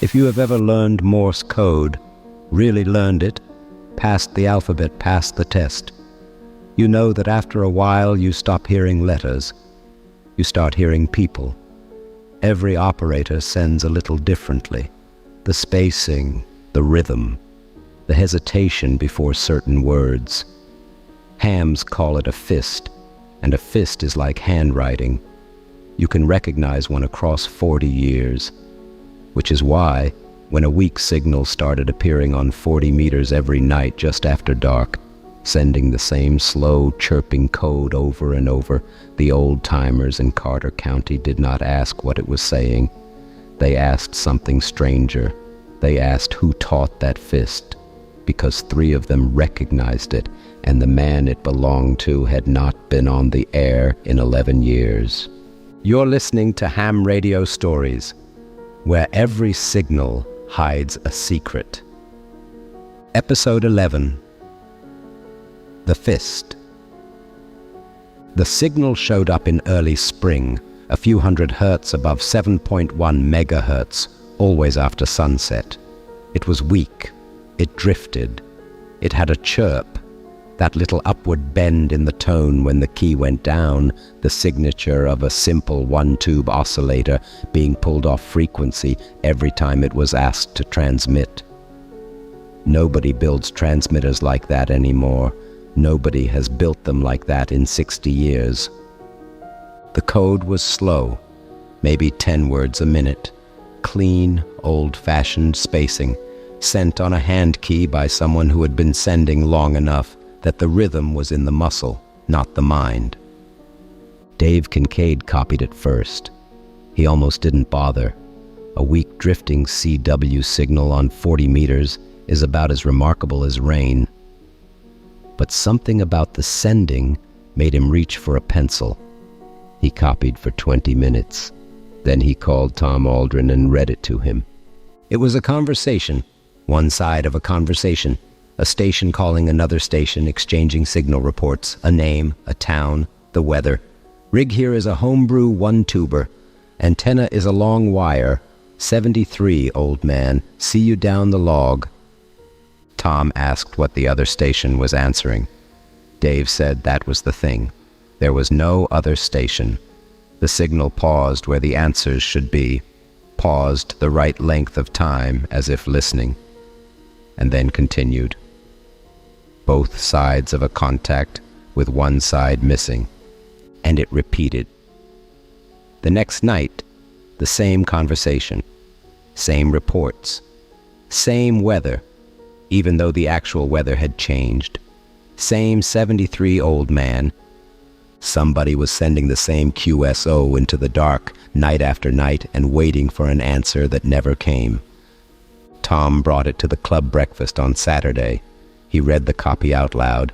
If you have ever learned Morse code, really learned it, passed the alphabet, passed the test, you know that after a while you stop hearing letters. You start hearing people. Every operator sends a little differently. The spacing, the rhythm, the hesitation before certain words. Hams call it a fist, and a fist is like handwriting. You can recognize one across 40 years, which is why, when a weak signal started appearing on 40 meters every night just after dark, sending the same slow, chirping code over and over, the old-timers in Carter County did not ask what it was saying. They asked something stranger. They asked who taught that fist, because 3 of them recognized it, and the man it belonged to had not been on the air in 11 years. You're listening to Ham Radio Stories, where every signal hides a secret. Episode 11. The Fist. The signal showed up in early spring, a few hundred hertz above 7.1 megahertz, always after sunset. It was weak. It drifted. It had a chirp, that little upward bend in the tone when the key went down, the signature of a simple one-tube oscillator being pulled off frequency every time it was asked to transmit. Nobody builds transmitters like that anymore. Nobody has built them like that in 60 years. The code was slow, maybe 10 words a minute. Clean, old-fashioned spacing, sent on a hand key by someone who had been sending long enough that the rhythm was in the muscle, not the mind. Dave Kincaid copied it first. He almost didn't bother. A weak drifting CW signal on 40 meters is about as remarkable as rain. But something about the sending made him reach for a pencil. He copied for 20 minutes. Then he called Tom Aldrin and read it to him. It was a conversation, one side of a conversation, a station calling another station, exchanging signal reports, a name, a town, the weather. Rig here is a homebrew one-tuber. Antenna is a long wire. 73, old man. See you down the log. Tom asked what the other station was answering. Dave said that was the thing. There was no other station. The signal paused where the answers should be, paused the right length of time as if listening, and then continued. Both sides of a contact with one side missing, and it repeated. The next night, the same conversation, same reports, same weather, even though the actual weather had changed. Same 73 old man. Somebody was sending the same QSO into the dark night after night and waiting for an answer that never came. Tom brought it to the club breakfast on Saturday. He read the copy out loud,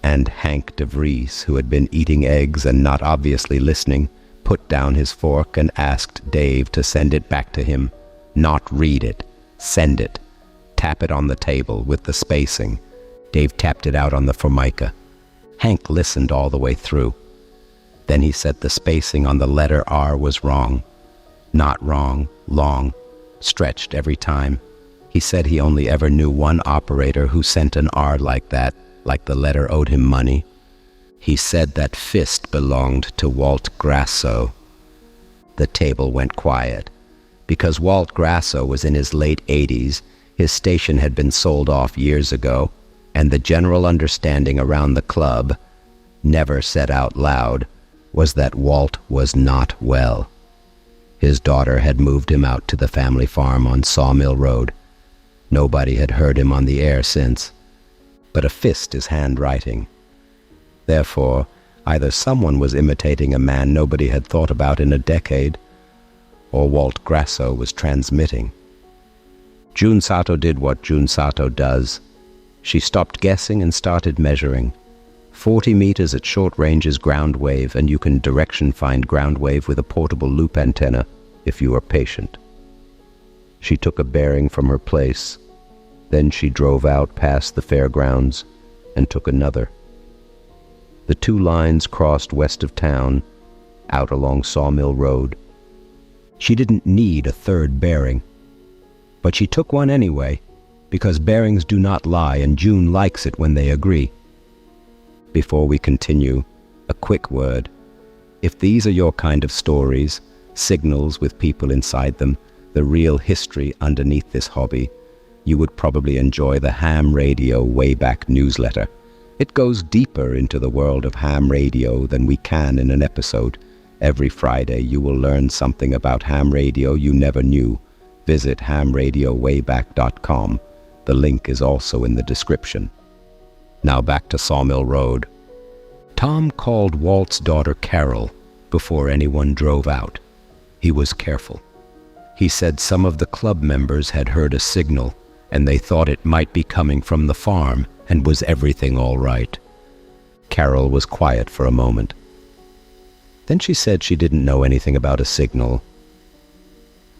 and Hank DeVries, who had been eating eggs and not obviously listening, put down his fork and asked Dave to send it back to him. Not read it, send it. Tap it on the table with the spacing. Dave tapped it out on the formica. Hank listened all the way through. Then he said the spacing on the letter R was wrong. Not wrong, long, stretched every time. He said he only ever knew one operator who sent an R like that, like the letter owed him money. He said that fist belonged to Walt Grasso. The table went quiet. Because Walt Grasso was in his late 80s, his station had been sold off years ago, and the general understanding around the club, never said out loud, was that Walt was not well. His daughter had moved him out to the family farm on Sawmill Road. Nobody had heard him on the air since. But a fist is handwriting. Therefore, either someone was imitating a man nobody had thought about in a decade, or Walt Grasso was transmitting. June Sato did what June Sato does. She stopped guessing and started measuring. 40 meters at short range is ground wave, and you can direction find ground wave with a portable loop antenna if you are patient. She took a bearing from her place. Then she drove out past the fairgrounds and took another. The 2 lines crossed west of town, out along Sawmill Road. She didn't need a third bearing. But she took one anyway, because bearings do not lie, and June likes it when they agree. Before we continue, a quick word. If these are your kind of stories, signals with people inside them, the real history underneath this hobby, you would probably enjoy the Ham Radio Wayback newsletter. It goes deeper into the world of ham radio than we can in an episode. Every Friday you will learn something about ham radio you never knew. Visit hamradiowayback.com. The link is also in the description. Now back to Sawmill Road. Tom called Walt's daughter Carol before anyone drove out. He was careful. He said some of the club members had heard a signal, and they thought it might be coming from the farm, and was everything all right? Carol was quiet for a moment. Then she said she didn't know anything about a signal,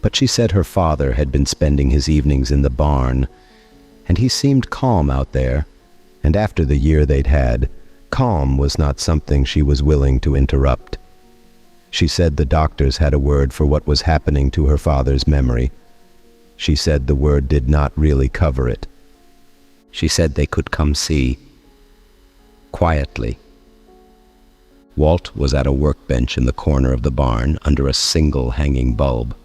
but she said her father had been spending his evenings in the barn, and he seemed calm out there, and after the year they'd had, calm was not something she was willing to interrupt. She said the doctors had a word for what was happening to her father's memory. She said the word did not really cover it. She said they could come see. Quietly. Walt was at a workbench in the corner of the barn under a single hanging bulb.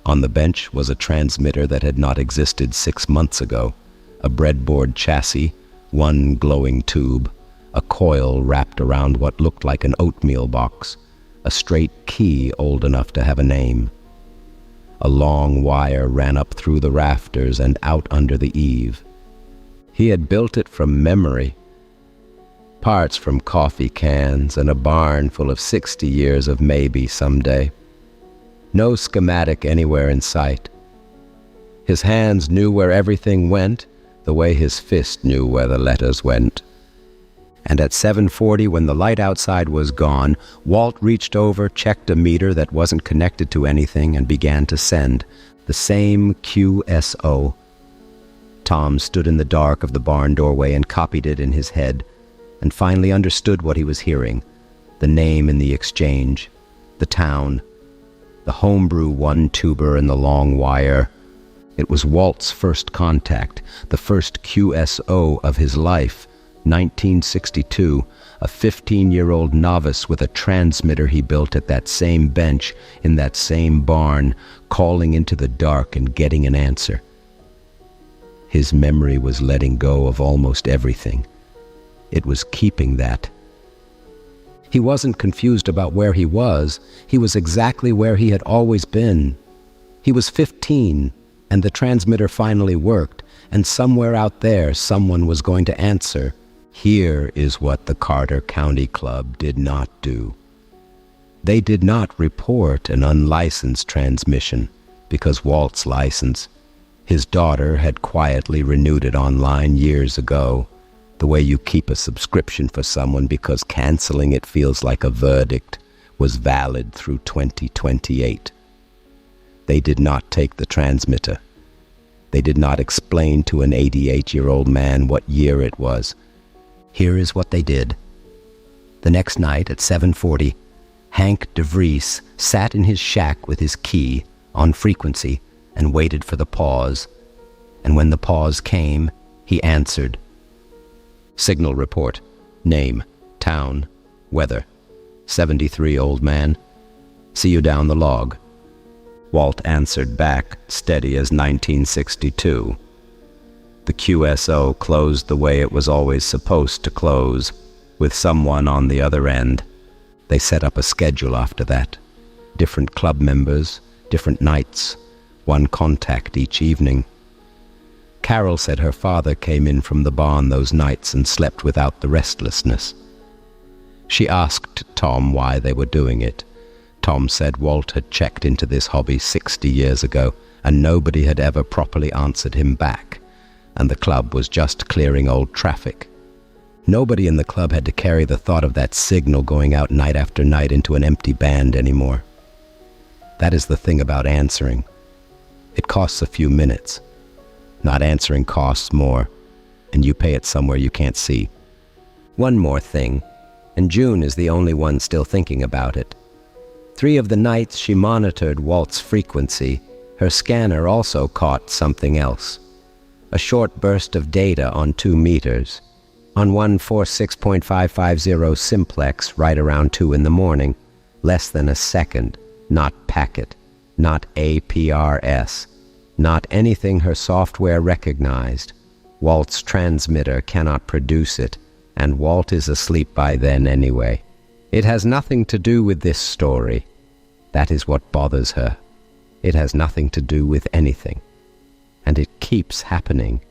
On the bench was a transmitter that had not existed 6 months ago, a breadboard chassis, one glowing tube, a coil wrapped around what looked like an oatmeal box, a straight key old enough to have a name. A long wire ran up through the rafters and out under the eave. He had built it from memory. Parts from coffee cans and a barn full of 60 years of maybe someday. No schematic anywhere in sight. His hands knew where everything went, the way his fist knew where the letters went. And at 7:40, when the light outside was gone, Walt reached over, checked a meter that wasn't connected to anything, and began to send. The same QSO. Tom stood in the dark of the barn doorway and copied it in his head, and finally understood what he was hearing. The name in the exchange, the town, the homebrew one-tuber and the long wire. It was Walt's first contact, the first QSO of his life. 1962, a 15-year-old novice with a transmitter he built at that same bench in that same barn, calling into the dark and getting an answer. His memory was letting go of almost everything. It was keeping that. He wasn't confused about where he was. He was exactly where he had always been. He was 15, and the transmitter finally worked, and somewhere out there someone was going to answer. Here is what the Carter County Club did not do. They did not report an unlicensed transmission, because Walt's license. His daughter had quietly renewed it online years ago, the way you keep a subscription for someone because canceling it feels like a verdict, was valid through 2028. They did not take the transmitter. They did not explain to an 88-year-old man what year it was. Here is what they did. The next night at 7:40, Hank DeVries sat in his shack with his key on frequency and waited for the pause. And when the pause came, he answered. Signal report. Name. Town. Weather. 73, old man. See you down the log. Walt answered back, steady as 1962. The QSO closed the way it was always supposed to close, with someone on the other end. They set up a schedule after that. Different club members, different nights, one contact each evening. Carol said her father came in from the barn those nights and slept without the restlessness. She asked Tom why they were doing it. Tom said Walt had checked into this hobby 60 years ago, and nobody had ever properly answered him back, and the club was just clearing old traffic. Nobody in the club had to carry the thought of that signal going out night after night into an empty band anymore. That is the thing about answering. It costs a few minutes. Not answering costs more, and you pay it somewhere you can't see. One more thing, and June is the only one still thinking about it. 3 of the nights she monitored Walt's frequency, Her scanner also caught something else. A short burst of data on 2 meters. On 146.550 simplex right around 2 in the morning. Less than a second. Not packet. Not APRS. Not anything her software recognized. Walt's transmitter cannot produce it, and Walt is asleep by then anyway. It has nothing to do with this story. That is what bothers her. It has nothing to do with anything. And it keeps happening.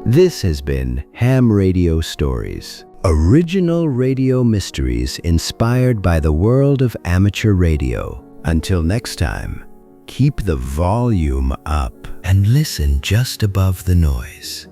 This has been Ham Radio Stories, original radio mysteries inspired by the world of amateur radio. Until next time, keep the volume up and listen just above the noise.